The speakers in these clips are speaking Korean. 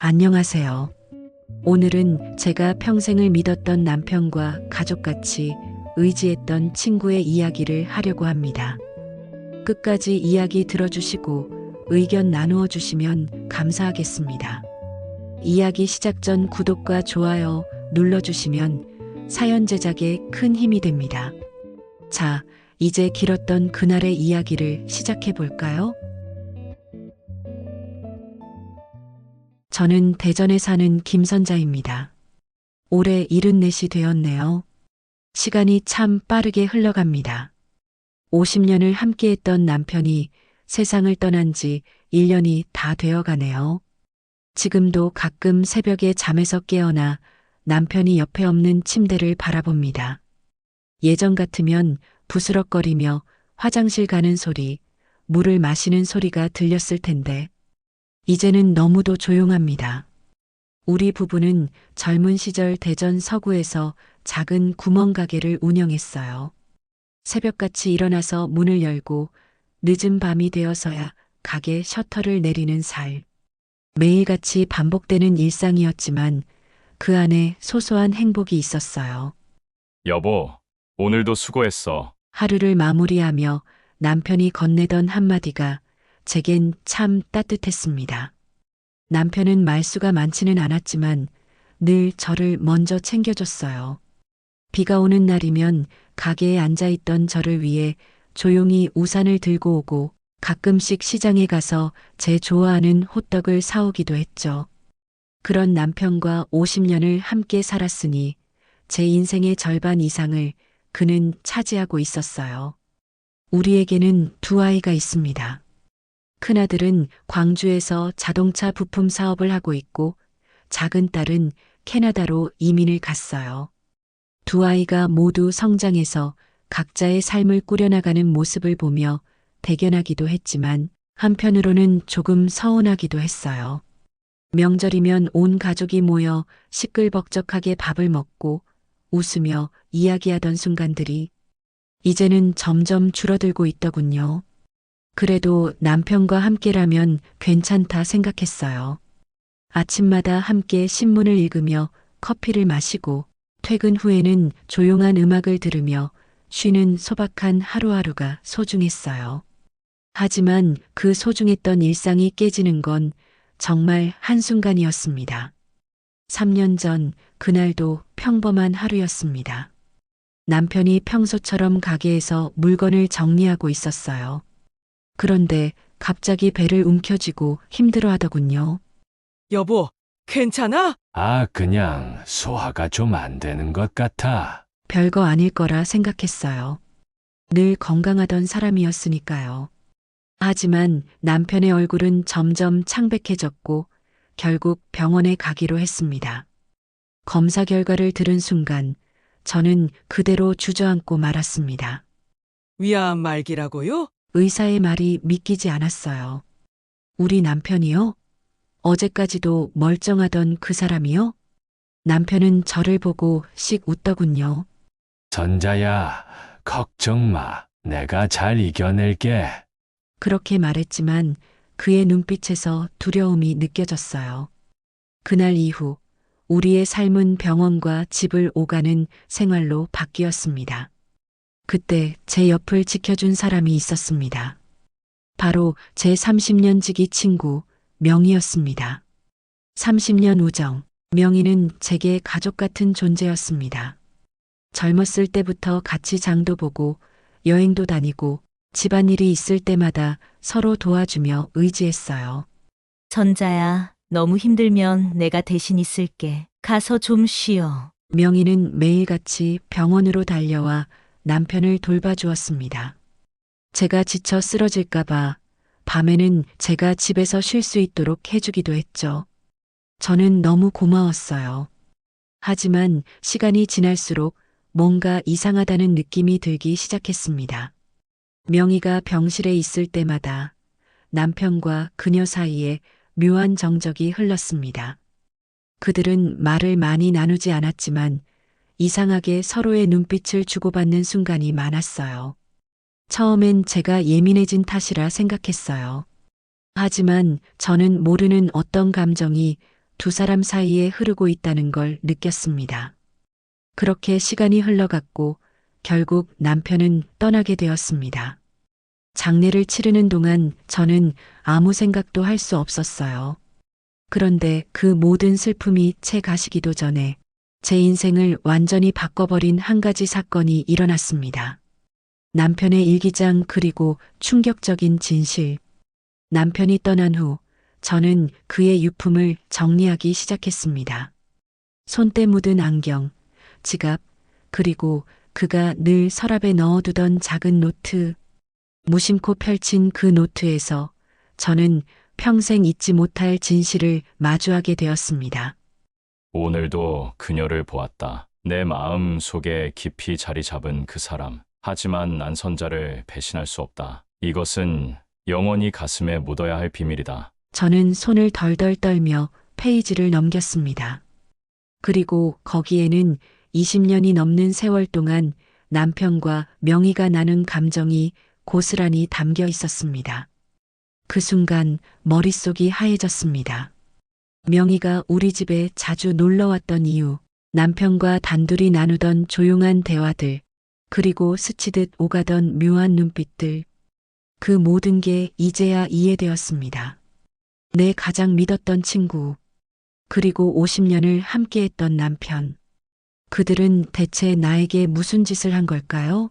안녕하세요. 오늘은 제가 평생을 믿었던 남편과 가족같이 의지했던 친구의 이야기를 하려고 합니다. 끝까지 이야기 들어주시고 의견 나누어 주시면 감사하겠습니다. 이야기 시작 전 구독과 좋아요 눌러주시면 사연 제작에 큰 힘이 됩니다. 자, 이제 길었던 그날의 이야기를 시작해 볼까요? 저는 대전에 사는 김선자입니다. 올해 74이 되었네요. 시간이 참 빠르게 흘러갑니다. 50년을 함께했던 남편이 세상을 떠난 지 1년이 다 되어 가네요. 지금도 가끔 새벽에 잠에서 깨어나 남편이 옆에 없는 침대를 바라봅니다. 예전 같으면 부스럭거리며 화장실 가는 소리, 물을 마시는 소리가 들렸을 텐데, 이제는 너무도 조용합니다. 우리 부부는 젊은 시절 대전 서구에서 작은 구멍가게를 운영했어요. 새벽같이 일어나서 문을 열고 늦은 밤이 되어서야 가게 셔터를 내리는 살. 매일같이 반복되는 일상이었지만 그 안에 소소한 행복이 있었어요. 여보, 오늘도 수고했어. 하루를 마무리하며 남편이 건네던 한마디가 제겐 참 따뜻했습니다. 남편은 말수가 많지는 않았지만 늘 저를 먼저 챙겨줬어요. 비가 오는 날이면 가게에 앉아있던 저를 위해 조용히 우산을 들고 오고 가끔씩 시장에 가서 제 좋아하는 호떡을 사오기도 했죠. 그런 남편과 50년을 함께 살았으니 제 인생의 절반 이상을 그는 차지하고 있었어요. 우리에게는 두 아이가 있습니다. 큰아들은 광주에서 자동차 부품 사업을 하고 있고 작은 딸은 캐나다로 이민을 갔어요. 두 아이가 모두 성장해서 각자의 삶을 꾸려나가는 모습을 보며 대견하기도 했지만 한편으로는 조금 서운하기도 했어요. 명절이면 온 가족이 모여 시끌벅적하게 밥을 먹고 웃으며 이야기하던 순간들이 이제는 점점 줄어들고 있더군요. 그래도 남편과 함께라면 괜찮다 생각했어요. 아침마다 함께 신문을 읽으며 커피를 마시고 퇴근 후에는 조용한 음악을 들으며 쉬는 소박한 하루하루가 소중했어요. 하지만 그 소중했던 일상이 깨지는 건 정말 한순간이었습니다. 3년 전 그날도 평범한 하루였습니다. 남편이 평소처럼 가게에서 물건을 정리하고 있었어요. 그런데 갑자기 배를 움켜쥐고 힘들어하더군요. 여보, 괜찮아? 그냥 소화가 좀 안 되는 것 같아. 별거 아닐 거라 생각했어요. 늘 건강하던 사람이었으니까요. 하지만 남편의 얼굴은 점점 창백해졌고 결국 병원에 가기로 했습니다. 검사 결과를 들은 순간 저는 그대로 주저앉고 말았습니다. 위암 말기라고요? 의사의 말이 믿기지 않았어요. 우리 남편이요? 어제까지도 멀쩡하던 그 사람이요? 남편은 저를 보고 씩 웃더군요. 선자야, 걱정 마. 내가 잘 이겨낼게. 그렇게 말했지만 그의 눈빛에서 두려움이 느껴졌어요. 그날 이후 우리의 삶은 병원과 집을 오가는 생활로 바뀌었습니다. 그때 제 옆을 지켜준 사람이 있었습니다. 바로 제 30년 지기 친구 명희였습니다. 30년 우정, 명희는 제게 가족 같은 존재였습니다. 젊었을 때부터 같이 장도 보고 여행도 다니고 집안일이 있을 때마다 서로 도와주며 의지했어요. 전자야, 너무 힘들면 내가 대신 있을게. 가서 좀 쉬어. 명희는 매일같이 병원으로 달려와 남편을 돌봐주었습니다. 제가 지쳐 쓰러질까봐 밤에는 제가 집에서 쉴 수 있도록 해주기도 했죠. 저는 너무 고마웠어요. 하지만 시간이 지날수록 뭔가 이상하다는 느낌이 들기 시작했습니다. 명희가 병실에 있을 때마다 남편과 그녀 사이에 묘한 정적이 흘렀습니다. 그들은 말을 많이 나누지 않았지만 이상하게 서로의 눈빛을 주고받는 순간이 많았어요. 처음엔 제가 예민해진 탓이라 생각했어요. 하지만 저는 모르는 어떤 감정이 두 사람 사이에 흐르고 있다는 걸 느꼈습니다. 그렇게 시간이 흘러갔고 결국 남편은 떠나게 되었습니다. 장례를 치르는 동안 저는 아무 생각도 할 수 없었어요. 그런데 그 모든 슬픔이 채 가시기도 전에 제 인생을 완전히 바꿔버린 한 가지 사건이 일어났습니다. 남편의 일기장 그리고 충격적인 진실. 남편이 떠난 후 저는 그의 유품을 정리하기 시작했습니다. 손때 묻은 안경, 지갑, 그리고 그가 늘 서랍에 넣어두던 작은 노트. 무심코 펼친 그 노트에서 저는 평생 잊지 못할 진실을 마주하게 되었습니다. 오늘도 그녀를 보았다. 내 마음 속에 깊이 자리 잡은 그 사람. 하지만 난 선자를 배신할 수 없다. 이것은 영원히 가슴에 묻어야 할 비밀이다. 저는 손을 덜덜 떨며 페이지를 넘겼습니다. 그리고 거기에는 20년이 넘는 세월 동안 남편과 명희가 나눈 감정이 고스란히 담겨 있었습니다. 그 순간 머릿속이 하얘졌습니다. 명희가 우리 집에 자주 놀러 왔던 이유, 남편과 단둘이 나누던 조용한 대화들, 그리고 스치듯 오가던 묘한 눈빛들, 그 모든 게 이제야 이해되었습니다. 내 가장 믿었던 친구, 그리고 50년을 함께했던 남편. 그들은 대체 나에게 무슨 짓을 한 걸까요?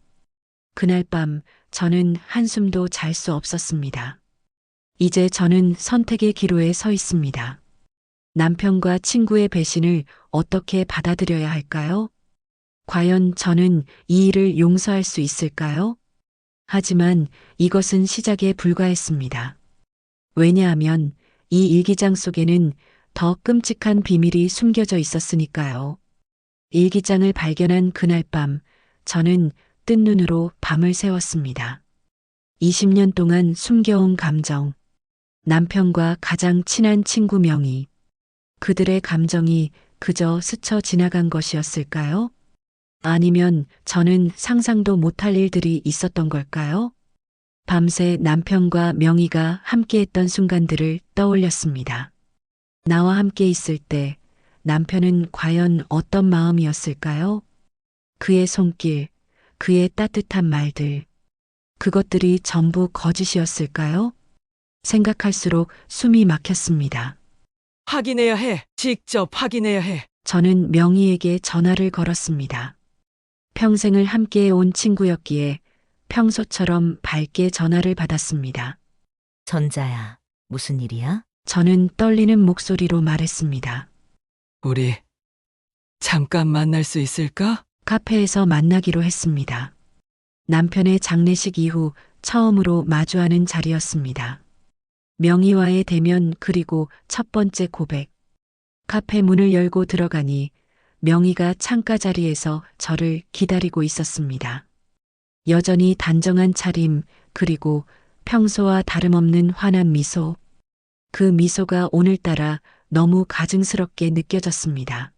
그날 밤 저는 한숨도 잘 수 없었습니다. 이제 저는 선택의 기로에 서 있습니다. 남편과 친구의 배신을 어떻게 받아들여야 할까요? 과연 저는 이 일을 용서할 수 있을까요? 하지만 이것은 시작에 불과했습니다. 왜냐하면 이 일기장 속에는 더 끔찍한 비밀이 숨겨져 있었으니까요. 일기장을 발견한 그날 밤, 저는 뜬 눈으로 밤을 새웠습니다. 20년 동안 숨겨온 감정, 남편과 가장 친한 친구 명희, 그들의 감정이 그저 스쳐 지나간 것이었을까요? 아니면 저는 상상도 못할 일들이 있었던 걸까요? 밤새 남편과 명희가 함께했던 순간들을 떠올렸습니다. 나와 함께 있을 때 남편은 과연 어떤 마음이었을까요? 그의 손길, 그의 따뜻한 말들, 그것들이 전부 거짓이었을까요? 생각할수록 숨이 막혔습니다. 확인해야 해. 직접 확인해야 해. 저는 명희에게 전화를 걸었습니다. 평생을 함께해온 친구였기에 평소처럼 밝게 전화를 받았습니다. 전자야, 무슨 일이야? 저는 떨리는 목소리로 말했습니다. 우리 잠깐 만날 수 있을까? 카페에서 만나기로 했습니다. 남편의 장례식 이후 처음으로 마주하는 자리였습니다. 명희와의 대면 그리고 첫 번째 고백. 카페 문을 열고 들어가니 명희가 창가 자리에서 저를 기다리고 있었습니다. 여전히 단정한 차림 그리고 평소와 다름없는 환한 미소. 그 미소가 오늘따라 너무 가증스럽게 느껴졌습니다.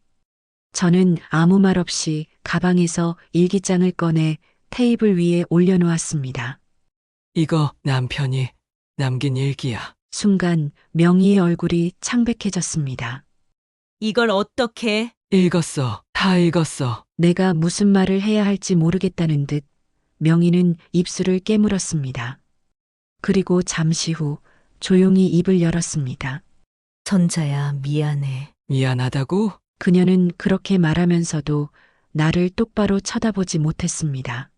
저는 아무 말 없이 가방에서 일기장을 꺼내 테이블 위에 올려놓았습니다. 이거 남편이 남긴 일기야. 순간 명희의 얼굴이 창백해졌습니다. 이걸 어떻게? 읽었어. 다 읽었어. 내가 무슨 말을 해야 할지 모르겠다는 듯 명희는 입술을 깨물었습니다. 그리고 잠시 후 조용히 입을 열었습니다. 전자야, 미안해. 미안하다고? 그녀는 그렇게 말하면서도 나를 똑바로 쳐다보지 못했습니다.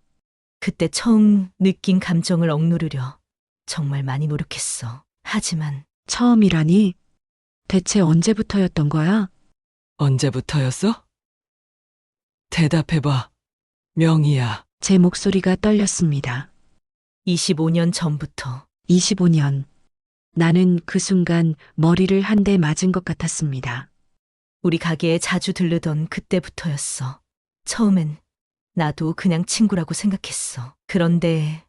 그때 처음 느낀 감정을 억누르려 정말 많이 노력했어. 하지만 처음이라니? 대체 언제부터였던 거야? 언제부터였어? 대답해봐. 명희야. 제 목소리가 떨렸습니다. 25년 전부터. 25년. 나는 그 순간 머리를 한 대 맞은 것 같았습니다. 우리 가게에 자주 들르던 그때부터였어. 처음엔 나도 그냥 친구라고 생각했어. 그런데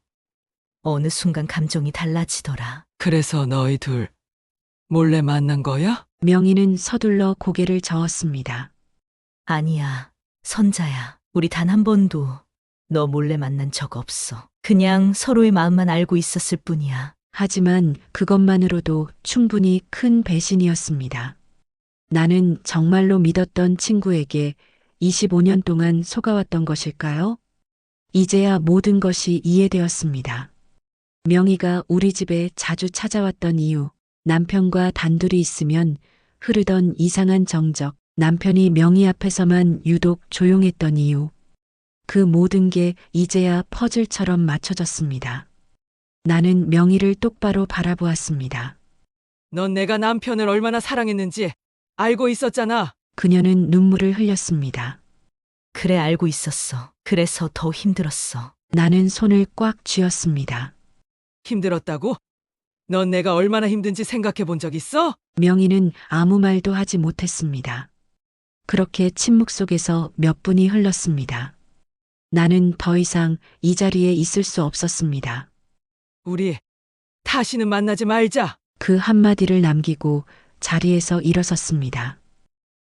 어느 순간 감정이 달라지더라. 그래서 너희 둘 몰래 만난 거야? 명희는 서둘러 고개를 저었습니다. 아니야, 선자야. 우리 단 한 번도 너 몰래 만난 적 없어. 그냥 서로의 마음만 알고 있었을 뿐이야. 하지만 그것만으로도 충분히 큰 배신이었습니다. 나는 정말로 믿었던 친구에게 25년 동안 속아왔던 것일까요? 이제야 모든 것이 이해되었습니다. 명희가 우리 집에 자주 찾아왔던 이유, 남편과 단둘이 있으면 흐르던 이상한 정적, 남편이 명희 앞에서만 유독 조용했던 이유, 그 모든 게 이제야 퍼즐처럼 맞춰졌습니다. 나는 명희를 똑바로 바라보았습니다. 넌 내가 남편을 얼마나 사랑했는지 알고 있었잖아. 그녀는 눈물을 흘렸습니다. 그래, 알고 있었어. 그래서 더 힘들었어. 나는 손을 꽉 쥐었습니다. 힘들었다고? 넌 내가 얼마나 힘든지 생각해 본 적 있어? 명희는 아무 말도 하지 못했습니다. 그렇게 침묵 속에서 몇 분이 흘렀습니다. 나는 더 이상 이 자리에 있을 수 없었습니다. 우리 다시는 만나지 말자. 그 한마디를 남기고 자리에서 일어섰습니다.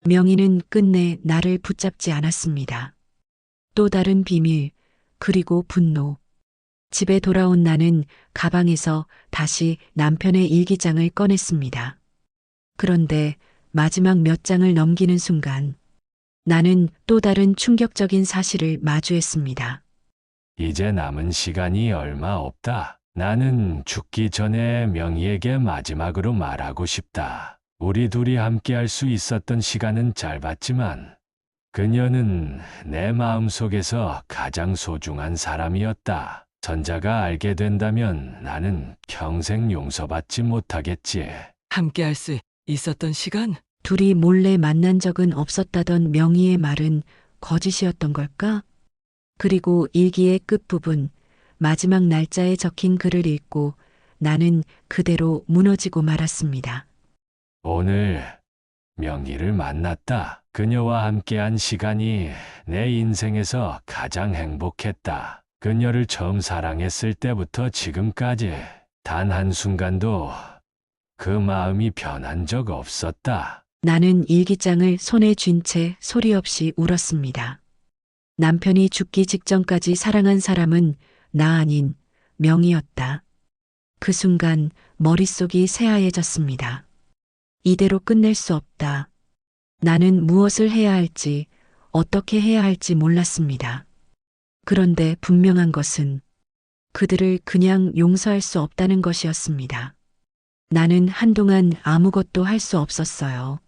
명희는 끝내 나를 붙잡지 않았습니다. 또 다른 비밀, 그리고 분노. 집에 돌아온 나는 가방에서 다시 남편의 일기장을 꺼냈습니다. 그런데 마지막 몇 장을 넘기는 순간 나는 또 다른 충격적인 사실을 마주했습니다. 이제 남은 시간이 얼마 없다. 나는 죽기 전에 명희에게 마지막으로 말하고 싶다. 우리 둘이 함께 할 수 있었던 시간은 짧았지만 그녀는 내 마음속에서 가장 소중한 사람이었다. 전자가 알게 된다면 나는 평생 용서받지 못하겠지. 함께 할 수 있었던 시간? 둘이 몰래 만난 적은 없었다던 명희의 말은 거짓이었던 걸까? 그리고 일기의 끝부분, 마지막 날짜에 적힌 글을 읽고 나는 그대로 무너지고 말았습니다. 오늘 명희를 만났다. 그녀와 함께한 시간이 내 인생에서 가장 행복했다. 그녀를 처음 사랑했을 때부터 지금까지 단 한순간도 그 마음이 변한 적 없었다. 나는 일기장을 손에 쥔 채 소리 없이 울었습니다. 남편이 죽기 직전까지 사랑한 사람은 나 아닌 명희였다. 그 순간 머릿속이 새하얘졌습니다. 이대로 끝낼 수 없다. 나는 무엇을 해야 할지, 어떻게 해야 할지 몰랐습니다. 그런데 분명한 것은 그들을 그냥 용서할 수 없다는 것이었습니다. 나는 한동안 아무것도 할 수 없었어요.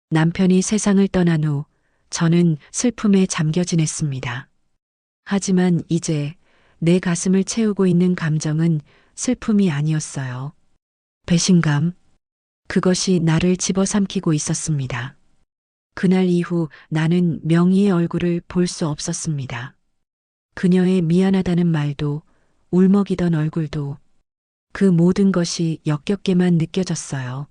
남편이 세상을 떠난 후 저는 슬픔에 잠겨 지냈습니다. 하지만 이제 내 가슴을 채우고 있는 감정은 슬픔이 아니었어요. 배신감. 그것이 나를 집어삼키고 있었습니다. 그날 이후 나는 명희의 얼굴을 볼 수 없었습니다. 그녀의 미안하다는 말도, 울먹이던 얼굴도, 그 모든 것이 역겹게만 느껴졌어요.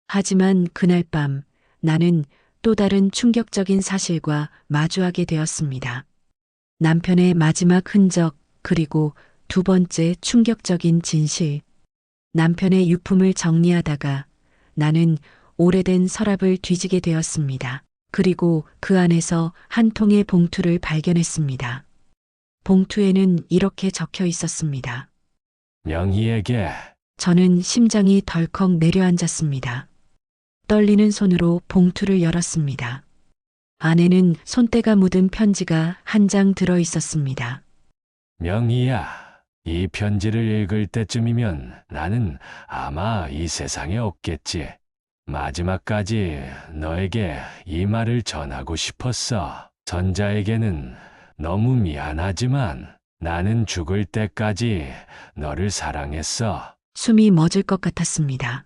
하지만 그날 밤 나는 또 다른 충격적인 사실과 마주하게 되었습니다. 남편의 마지막 흔적, 그리고 두 번째 충격적인 진실. 남편의 유품을 정리하다가 나는 오래된 서랍을 뒤지게 되었습니다. 그리고 그 안에서 한 통의 봉투를 발견했습니다. 봉투에는 이렇게 적혀 있었습니다. 명희에게 저는 심장이 덜컥 내려앉았습니다. 떨리는 손으로 봉투를 열었습니다. 안에는 손때가 묻은 편지가 한 장 들어 있었습니다. 명희야, 이 편지를 읽을 때쯤이면 나는 아마 이 세상에 없겠지. 마지막까지 너에게 이 말을 전하고 싶었어. 전자에게는 너무 미안하지만 나는 죽을 때까지 너를 사랑했어. 숨이 멎을 것 같았습니다.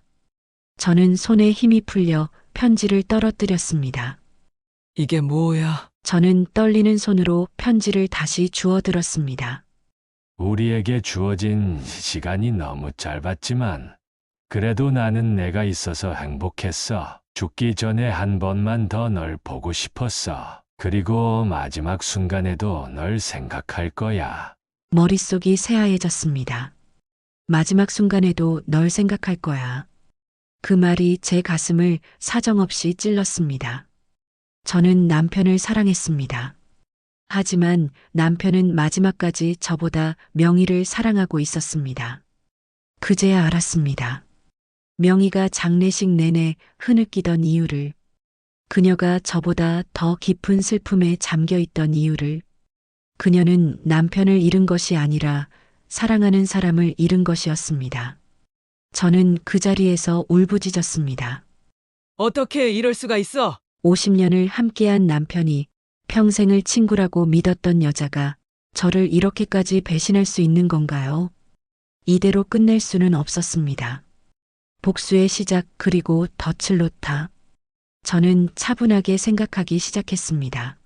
저는 손에 힘이 풀려 편지를 떨어뜨렸습니다. 이게 뭐야? 저는 떨리는 손으로 편지를 다시 주워들었습니다. 우리에게 주어진 시간이 너무 짧았지만 그래도 나는 내가 있어서 행복했어. 죽기 전에 한 번만 더 널 보고 싶었어. 그리고 마지막 순간에도 널 생각할 거야. 머릿속이 새하얘졌습니다. 마지막 순간에도 널 생각할 거야. 그 말이 제 가슴을 사정없이 찔렀습니다. 저는 남편을 사랑했습니다. 하지만 남편은 마지막까지 저보다 명희를 사랑하고 있었습니다. 그제야 알았습니다. 명희가 장례식 내내 흐느끼던 이유를, 그녀가 저보다 더 깊은 슬픔에 잠겨 있던 이유를, 그녀는 남편을 잃은 것이 아니라 사랑하는 사람을 잃은 것이었습니다. 저는 그 자리에서 울부짖었습니다. 어떻게 이럴 수가 있어? 50년을 함께한 남편이, 평생을 친구라고 믿었던 여자가 저를 이렇게까지 배신할 수 있는 건가요? 이대로 끝낼 수는 없었습니다. 복수의 시작, 그리고 덫을 놓다. 저는 차분하게 생각하기 시작했습니다.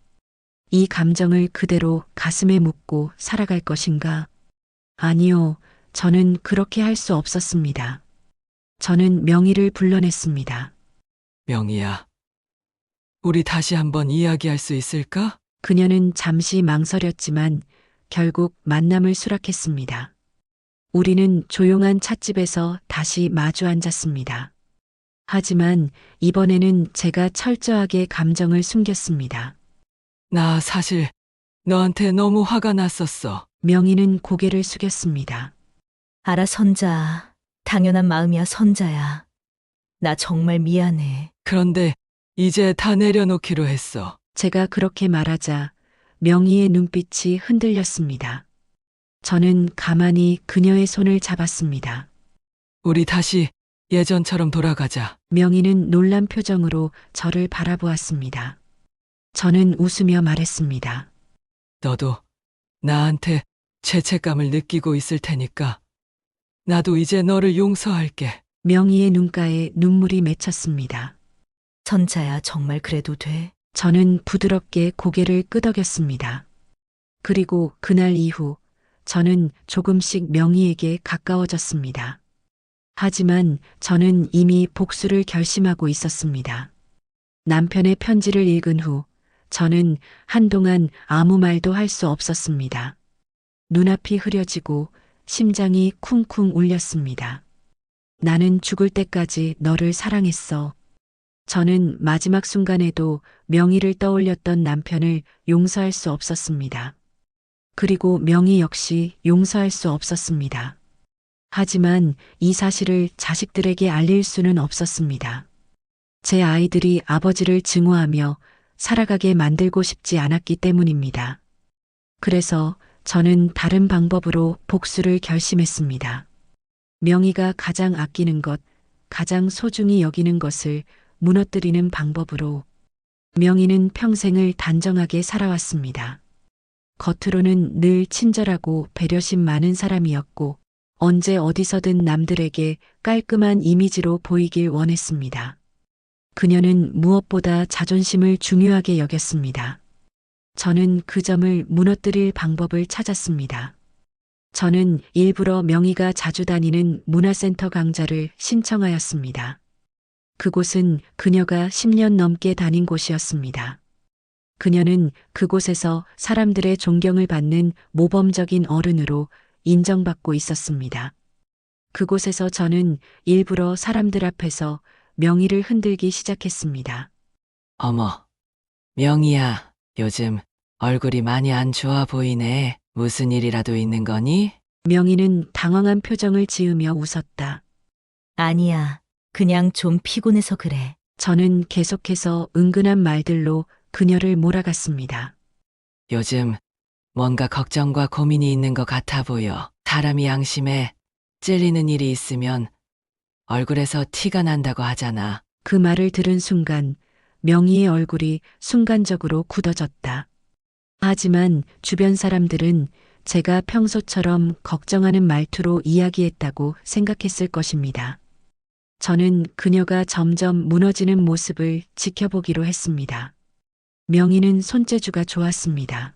이 감정을 그대로 가슴에 묻고 살아갈 것인가? 아니요, 저는 그렇게 할 수 없었습니다. 저는 명희를 불러냈습니다. 명희야, 우리 다시 한번 이야기할 수 있을까? 그녀는 잠시 망설였지만 결국 만남을 수락했습니다. 우리는 조용한 찻집에서 다시 마주 앉았습니다. 하지만 이번에는 제가 철저하게 감정을 숨겼습니다. 나 사실 너한테 너무 화가 났었어. 명희는 고개를 숙였습니다. 알아, 선자. 당연한 마음이야, 선자야. 나 정말 미안해. 그런데 이제 다 내려놓기로 했어. 제가 그렇게 말하자 명희의 눈빛이 흔들렸습니다. 저는 가만히 그녀의 손을 잡았습니다. 우리 다시 예전처럼 돌아가자. 명희는 놀란 표정으로 저를 바라보았습니다. 저는 웃으며 말했습니다. 너도 나한테 죄책감을 느끼고 있을 테니까 나도 이제 너를 용서할게. 명희의 눈가에 눈물이 맺혔습니다. 선자야, 정말 그래도 돼? 저는 부드럽게 고개를 끄덕였습니다. 그리고 그날 이후 저는 조금씩 명희에게 가까워졌습니다. 하지만 저는 이미 복수를 결심하고 있었습니다. 남편의 편지를 읽은 후 저는 한동안 아무 말도 할 수 없었습니다. 눈앞이 흐려지고 심장이 쿵쿵 울렸습니다. 나는 죽을 때까지 너를 사랑했어. 저는 마지막 순간에도 명희를 떠올렸던 남편을 용서할 수 없었습니다. 그리고 명희 역시 용서할 수 없었습니다. 하지만 이 사실을 자식들에게 알릴 수는 없었습니다. 제 아이들이 아버지를 증오하며 살아가게 만들고 싶지 않았기 때문입니다. 그래서 저는 다른 방법으로 복수를 결심했습니다. 명희가 가장 아끼는 것, 가장 소중히 여기는 것을 무너뜨리는 방법으로. 명희는 평생을 단정하게 살아왔습니다. 겉으로는 늘 친절하고 배려심 많은 사람이었고 언제 어디서든 남들에게 깔끔한 이미지로 보이길 원했습니다. 그녀는 무엇보다 자존심을 중요하게 여겼습니다. 저는 그 점을 무너뜨릴 방법을 찾았습니다. 저는 일부러 명희가 자주 다니는 문화센터 강좌를 신청하였습니다. 그곳은 그녀가 10년 넘게 다닌 곳이었습니다. 그녀는 그곳에서 사람들의 존경을 받는 모범적인 어른으로 인정받고 있었습니다. 그곳에서 저는 일부러 사람들 앞에서 명희를 흔들기 시작했습니다. 어머, 명희야, 요즘 얼굴이 많이 안 좋아 보이네. 무슨 일이라도 있는 거니? 명희는 당황한 표정을 지으며 웃었다. 아니야. 그냥 좀 피곤해서 그래. 저는 계속해서 은근한 말들로 그녀를 몰아갔습니다. 요즘 뭔가 걱정과 고민이 있는 것 같아 보여. 사람이 양심에 찔리는 일이 있으면 얼굴에서 티가 난다고 하잖아. 그 말을 들은 순간 명희의 얼굴이 순간적으로 굳어졌다. 하지만 주변 사람들은 제가 평소처럼 걱정하는 말투로 이야기했다고 생각했을 것입니다. 저는 그녀가 점점 무너지는 모습을 지켜보기로 했습니다. 명희는 손재주가 좋았습니다.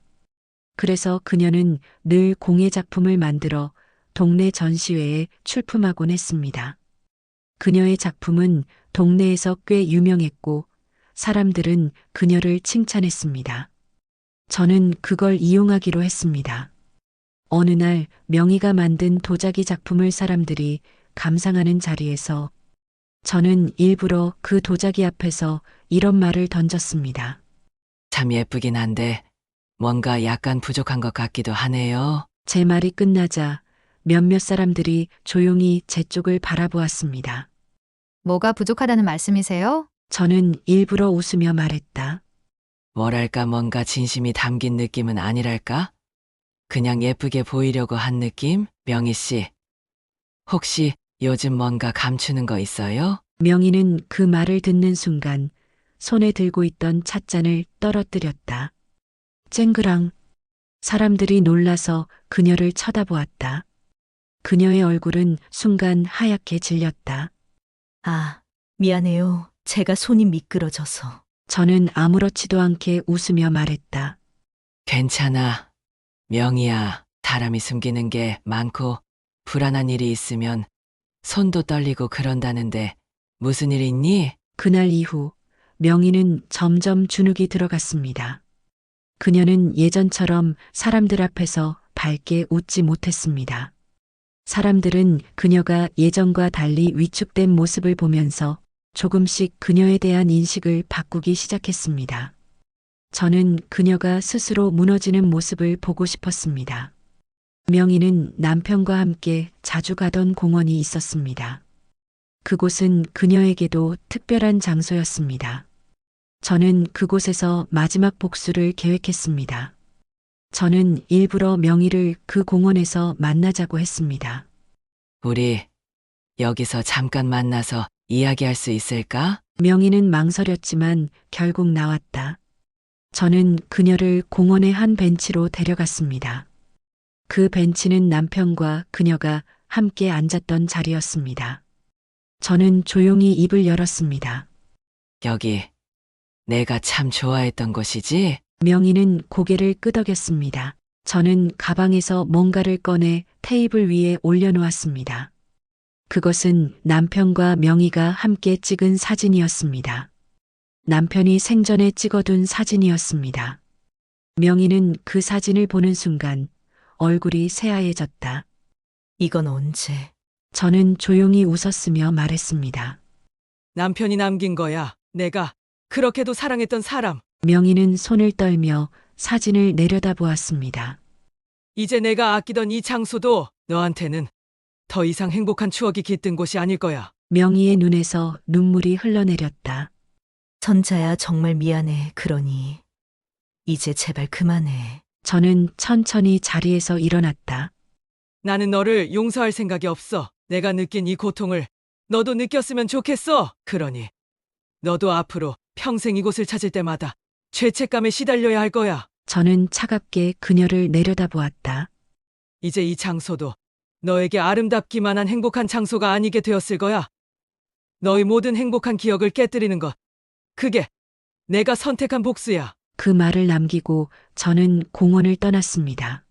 그래서 그녀는 늘 공예 작품을 만들어 동네 전시회에 출품하곤 했습니다. 그녀의 작품은 동네에서 꽤 유명했고 사람들은 그녀를 칭찬했습니다. 저는 그걸 이용하기로 했습니다. 어느 날 명희가 만든 도자기 작품을 사람들이 감상하는 자리에서 저는 일부러 그 도자기 앞에서 이런 말을 던졌습니다. 참 예쁘긴 한데 뭔가 약간 부족한 것 같기도 하네요. 제 말이 끝나자 몇몇 사람들이 조용히 제 쪽을 바라보았습니다. 뭐가 부족하다는 말씀이세요? 저는 일부러 웃으며 말했다. 뭐랄까 뭔가 진심이 담긴 느낌은 아니랄까? 그냥 예쁘게 보이려고 한 느낌? 명희 씨, 혹시 요즘 뭔가 감추는 거 있어요? 명희는 그 말을 듣는 순간 손에 들고 있던 찻잔을 떨어뜨렸다. 쨍그랑. 사람들이 놀라서 그녀를 쳐다보았다. 그녀의 얼굴은 순간 하얗게 질렸다. 아, 미안해요. 제가 손이 미끄러져서. 저는 아무렇지도 않게 웃으며 말했다. 괜찮아. 명희야, 사람이 숨기는 게 많고 불안한 일이 있으면 손도 떨리고 그런다는데 무슨 일 있니? 그날 이후 명희는 점점 주눅이 들어갔습니다. 그녀는 예전처럼 사람들 앞에서 밝게 웃지 못했습니다. 사람들은 그녀가 예전과 달리 위축된 모습을 보면서 조금씩 그녀에 대한 인식을 바꾸기 시작했습니다. 저는 그녀가 스스로 무너지는 모습을 보고 싶었습니다. 명희는 남편과 함께 자주 가던 공원이 있었습니다. 그곳은 그녀에게도 특별한 장소였습니다. 저는 그곳에서 마지막 복수를 계획했습니다. 저는 일부러 명희를 그 공원에서 만나자고 했습니다. 우리 여기서 잠깐 만나서 이야기할 수 있을까? 명희는 망설였지만 결국 나왔다. 저는 그녀를 공원의 한 벤치로 데려갔습니다. 그 벤치는 남편과 그녀가 함께 앉았던 자리였습니다. 저는 조용히 입을 열었습니다. 여기 내가 참 좋아했던 곳이지? 명희는 고개를 끄덕였습니다. 저는 가방에서 뭔가를 꺼내 테이블 위에 올려놓았습니다. 그것은 남편과 명희가 함께 찍은 사진이었습니다. 남편이 생전에 찍어둔 사진이었습니다. 명희는 그 사진을 보는 순간 얼굴이 새하얘졌다. 이건 언제? 저는 조용히 웃었으며 말했습니다. 남편이 남긴 거야. 내가 그렇게도 사랑했던 사람. 명희는 손을 떨며 사진을 내려다보았습니다. 이제 내가 아끼던 이 장소도 너한테는 더 이상 행복한 추억이 깃든 곳이 아닐 거야. 명희의 눈에서 눈물이 흘러내렸다. 선자야, 정말 미안해. 그러니 이제 제발 그만해. 저는 천천히 자리에서 일어났다. 나는 너를 용서할 생각이 없어. 내가 느낀 이 고통을 너도 느꼈으면 좋겠어. 그러니 너도 앞으로 평생 이곳을 찾을 때마다 죄책감에 시달려야 할 거야. 저는 차갑게 그녀를 내려다보았다. 이제 이 장소도 너에게 아름답기만 한 행복한 장소가 아니게 되었을 거야. 너의 모든 행복한 기억을 깨뜨리는 것. 그게 내가 선택한 복수야. 그 말을 남기고 저는 공원을 떠났습니다.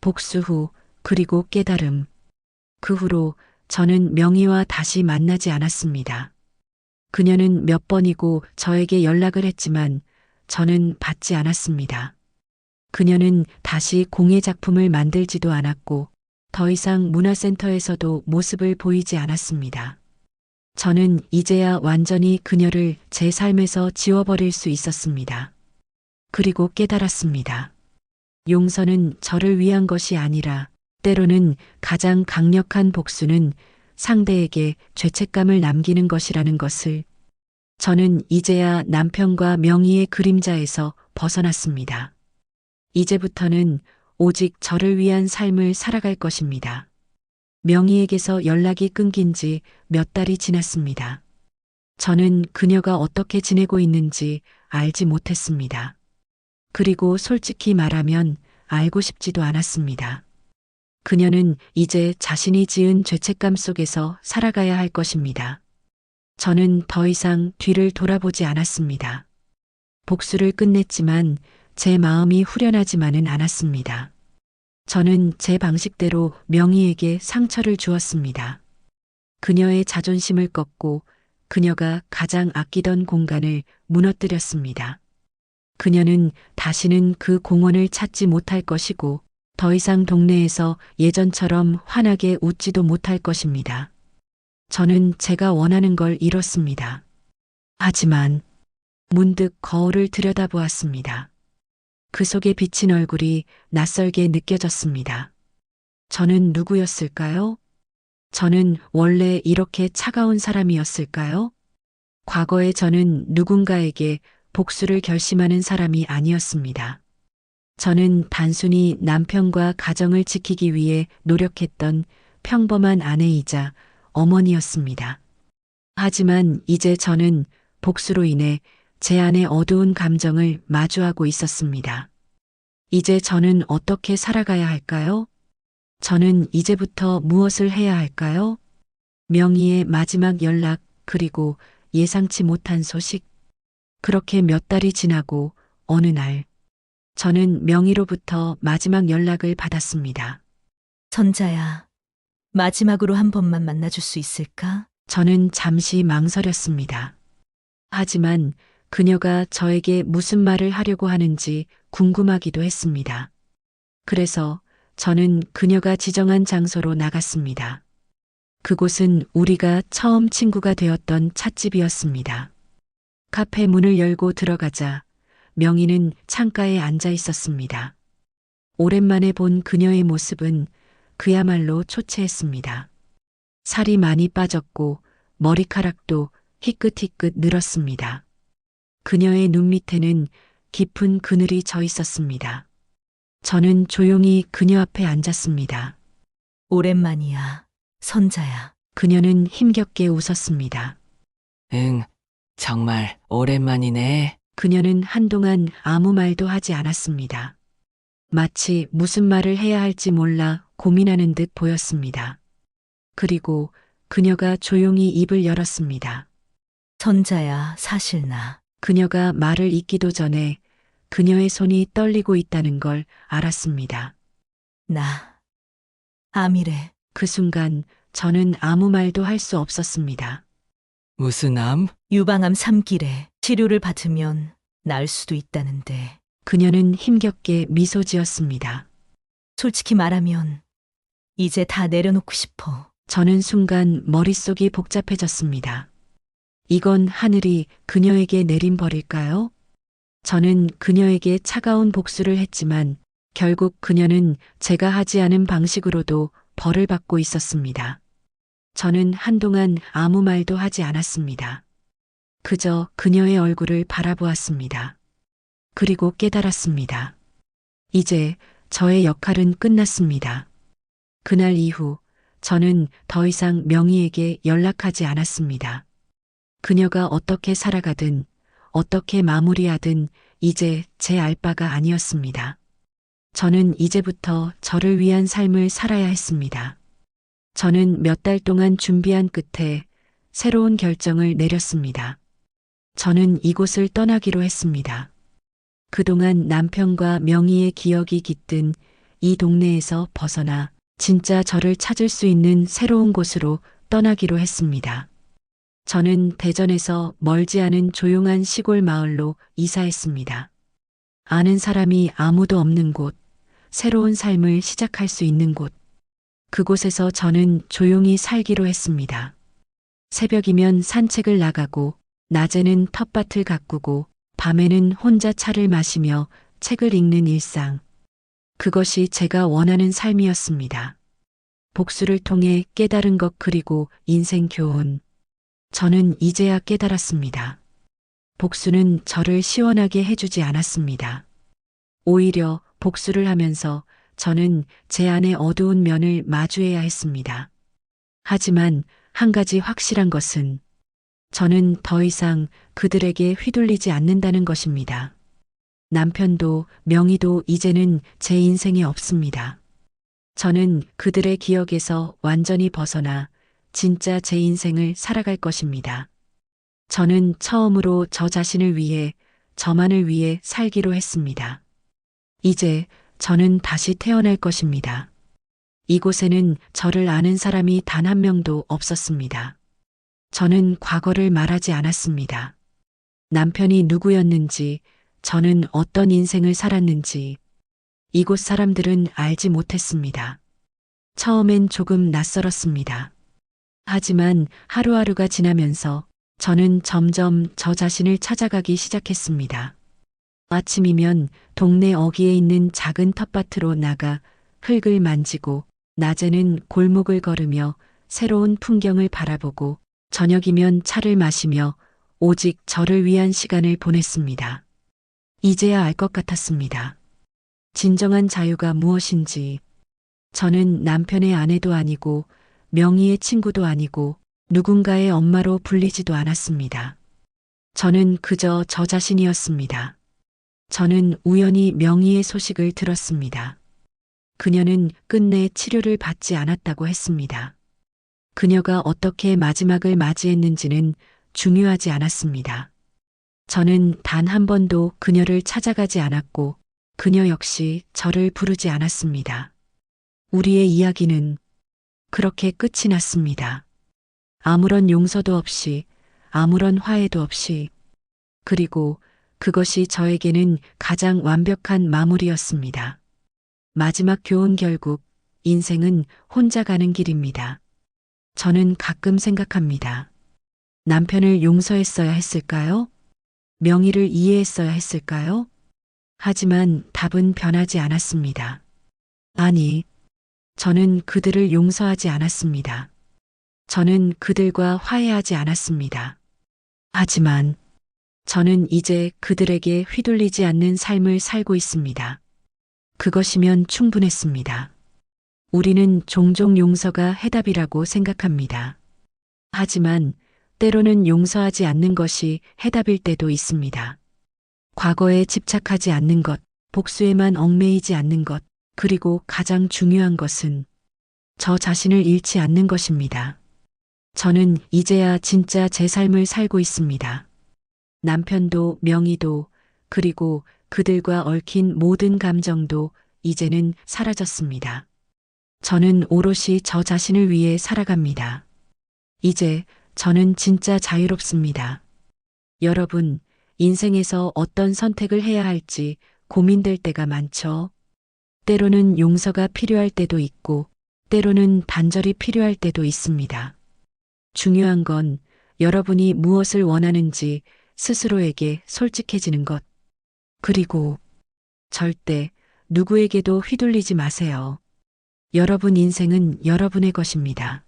복수 후, 그리고 깨달음. 그 후로 저는 명희와 다시 만나지 않았습니다. 그녀는 몇 번이고 저에게 연락을 했지만 저는 받지 않았습니다. 그녀는 다시 공예 작품을 만들지도 않았고 더 이상 문화센터에서도 모습을 보이지 않았습니다. 저는 이제야 완전히 그녀를 제 삶에서 지워버릴 수 있었습니다. 그리고 깨달았습니다. 용서는 저를 위한 것이 아니라 때로는 가장 강력한 복수는 상대에게 죄책감을 남기는 것이라는 것을. 저는 이제야 남편과 명희의 그림자에서 벗어났습니다. 이제부터는 오직 저를 위한 삶을 살아갈 것입니다. 명희에게서 연락이 끊긴 지 몇 달이 지났습니다. 저는 그녀가 어떻게 지내고 있는지 알지 못했습니다. 그리고 솔직히 말하면 알고 싶지도 않았습니다. 그녀는 이제 자신이 지은 죄책감 속에서 살아가야 할 것입니다. 저는 더 이상 뒤를 돌아보지 않았습니다. 복수를 끝냈지만 제 마음이 후련하지만은 않았습니다. 저는 제 방식대로 명희에게 상처를 주었습니다. 그녀의 자존심을 꺾고 그녀가 가장 아끼던 공간을 무너뜨렸습니다. 그녀는 다시는 그 공원을 찾지 못할 것이고 더 이상 동네에서 예전처럼 환하게 웃지도 못할 것입니다. 저는 제가 원하는 걸 이뤘습니다. 하지만 문득 거울을 들여다보았습니다. 그 속에 비친 얼굴이 낯설게 느껴졌습니다. 저는 누구였을까요? 저는 원래 이렇게 차가운 사람이었을까요? 과거의 저는 누군가에게 복수를 결심하는 사람이 아니었습니다. 저는 단순히 남편과 가정을 지키기 위해 노력했던 평범한 아내이자 어머니였습니다. 하지만 이제 저는 복수로 인해 제 안의 어두운 감정을 마주하고 있었습니다. 이제 저는 어떻게 살아가야 할까요? 저는 이제부터 무엇을 해야 할까요? 명희의 마지막 연락, 그리고 예상치 못한 소식. 그렇게 몇 달이 지나고 어느 날, 저는 명희로부터 마지막 연락을 받았습니다. 선자야, 마지막으로 한 번만 만나줄 수 있을까? 저는 잠시 망설였습니다. 하지만 그녀가 저에게 무슨 말을 하려고 하는지 궁금하기도 했습니다. 그래서 저는 그녀가 지정한 장소로 나갔습니다. 그곳은 우리가 처음 친구가 되었던 찻집이었습니다. 카페 문을 열고 들어가자 명희는 창가에 앉아 있었습니다. 오랜만에 본 그녀의 모습은 그야말로 초췌했습니다. 살이 많이 빠졌고 머리카락도 희끗희끗 늘었습니다. 그녀의 눈 밑에는 깊은 그늘이 져 있었습니다. 저는 조용히 그녀 앞에 앉았습니다. 오랜만이야, 선자야. 그녀는 힘겹게 웃었습니다. 응, 정말 오랜만이네. 그녀는 한동안 아무 말도 하지 않았습니다. 마치 무슨 말을 해야 할지 몰라 고민하는 듯 보였습니다. 그리고 그녀가 조용히 입을 열었습니다. 선자야, 사실 나 그녀가 말을 잇기도 전에 그녀의 손이 떨리고 있다는 걸 알았습니다. 암이래. 그 순간 저는 아무 말도 할 수 없었습니다. 무슨 암? 유방암 3기래. 치료를 받으면 나을 수도 있다는데. 그녀는 힘겹게 미소 지었습니다. 솔직히 말하면 이제 다 내려놓고 싶어. 저는 순간 머릿속이 복잡해졌습니다. 이건 하늘이 그녀에게 내린 벌일까요? 저는 그녀에게 차가운 복수를 했지만 결국 그녀는 제가 하지 않은 방식으로도 벌을 받고 있었습니다. 저는 한동안 아무 말도 하지 않았습니다. 그저 그녀의 얼굴을 바라보았습니다. 그리고 깨달았습니다. 이제 저의 역할은 끝났습니다. 그날 이후 저는 더 이상 명희에게 연락하지 않았습니다. 그녀가 어떻게 살아가든 어떻게 마무리하든 이제 제 알 바가 아니었습니다. 저는 이제부터 저를 위한 삶을 살아야 했습니다. 저는 몇 달 동안 준비한 끝에 새로운 결정을 내렸습니다. 저는 이곳을 떠나기로 했습니다. 그동안 남편과 명희의 기억이 깃든 이 동네에서 벗어나 진짜 저를 찾을 수 있는 새로운 곳으로 떠나기로 했습니다. 저는 대전에서 멀지 않은 조용한 시골 마을로 이사했습니다. 아는 사람이 아무도 없는 곳, 새로운 삶을 시작할 수 있는 곳. 그곳에서 저는 조용히 살기로 했습니다. 새벽이면 산책을 나가고, 낮에는 텃밭을 가꾸고, 밤에는 혼자 차를 마시며 책을 읽는 일상. 그것이 제가 원하는 삶이었습니다. 복수를 통해 깨달은 것 그리고 인생 교훈. 저는 이제야 깨달았습니다. 복수는 저를 시원하게 해주지 않았습니다. 오히려 복수를 하면서 저는 제 안의 어두운 면을 마주해야 했습니다. 하지만 한 가지 확실한 것은 저는 더 이상 그들에게 휘둘리지 않는다는 것입니다. 남편도 명희도 이제는 제 인생에 없습니다. 저는 그들의 기억에서 완전히 벗어나 진짜 제 인생을 살아갈 것입니다. 저는 처음으로 저 자신을 위해, 저만을 위해 살기로 했습니다. 이제 저는 다시 태어날 것입니다. 이곳에는 저를 아는 사람이 단 한 명도 없었습니다. 저는 과거를 말하지 않았습니다. 남편이 누구였는지, 저는 어떤 인생을 살았는지, 이곳 사람들은 알지 못했습니다. 처음엔 조금 낯설었습니다. 하지만 하루하루가 지나면서 저는 점점 저 자신을 찾아가기 시작했습니다. 아침이면 동네 어귀에 있는 작은 텃밭으로 나가 흙을 만지고, 낮에는 골목을 걸으며 새로운 풍경을 바라보고, 저녁이면 차를 마시며 오직 저를 위한 시간을 보냈습니다. 이제야 알 것 같았습니다. 진정한 자유가 무엇인지. 저는 남편의 아내도 아니고 명희의 친구도 아니고 누군가의 엄마로 불리지도 않았습니다. 저는 그저 저 자신이었습니다. 저는 우연히 명희의 소식을 들었습니다. 그녀는 끝내 치료를 받지 않았다고 했습니다. 그녀가 어떻게 마지막을 맞이했는지는 중요하지 않았습니다. 저는 단 한 번도 그녀를 찾아가지 않았고 그녀 역시 저를 부르지 않았습니다. 우리의 이야기는 그렇게 끝이 났습니다. 아무런 용서도 없이, 아무런 화해도 없이. 그리고 그것이 저에게는 가장 완벽한 마무리였습니다. 마지막 교훈 결국 인생은 혼자 가는 길입니다. 저는 가끔 생각합니다. 남편을 용서했어야 했을까요? 명의를 이해했어야 했을까요? 하지만 답은 변하지 않았습니다. 아니, 저는 그들을 용서하지 않았습니다. 저는 그들과 화해하지 않았습니다. 하지만 저는 이제 그들에게 휘둘리지 않는 삶을 살고 있습니다. 그것이면 충분했습니다. 우리는 종종 용서가 해답이라고 생각합니다. 하지만 때로는 용서하지 않는 것이 해답일 때도 있습니다. 과거에 집착하지 않는 것, 복수에만 얽매이지 않는 것, 그리고 가장 중요한 것은 저 자신을 잃지 않는 것입니다. 저는 이제야 진짜 제 삶을 살고 있습니다. 남편도 명의도 그리고 그들과 얽힌 모든 감정도 이제는 사라졌습니다. 저는 오롯이 저 자신을 위해 살아갑니다. 이제 저는 진짜 자유롭습니다. 여러분, 인생에서 어떤 선택을 해야 할지 고민될 때가 많죠. 때로는 용서가 필요할 때도 있고, 때로는 단절이 필요할 때도 있습니다. 중요한 건 여러분이 무엇을 원하는지 스스로에게 솔직해지는 것. 그리고 절대 누구에게도 휘둘리지 마세요. 여러분 인생은 여러분의 것입니다.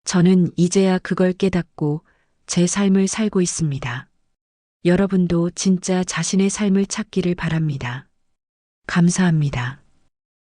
저는 이제야 그걸 깨닫고 제 삶을 살고 있습니다. 여러분도 진짜 자신의 삶을 찾기를 바랍니다. 감사합니다.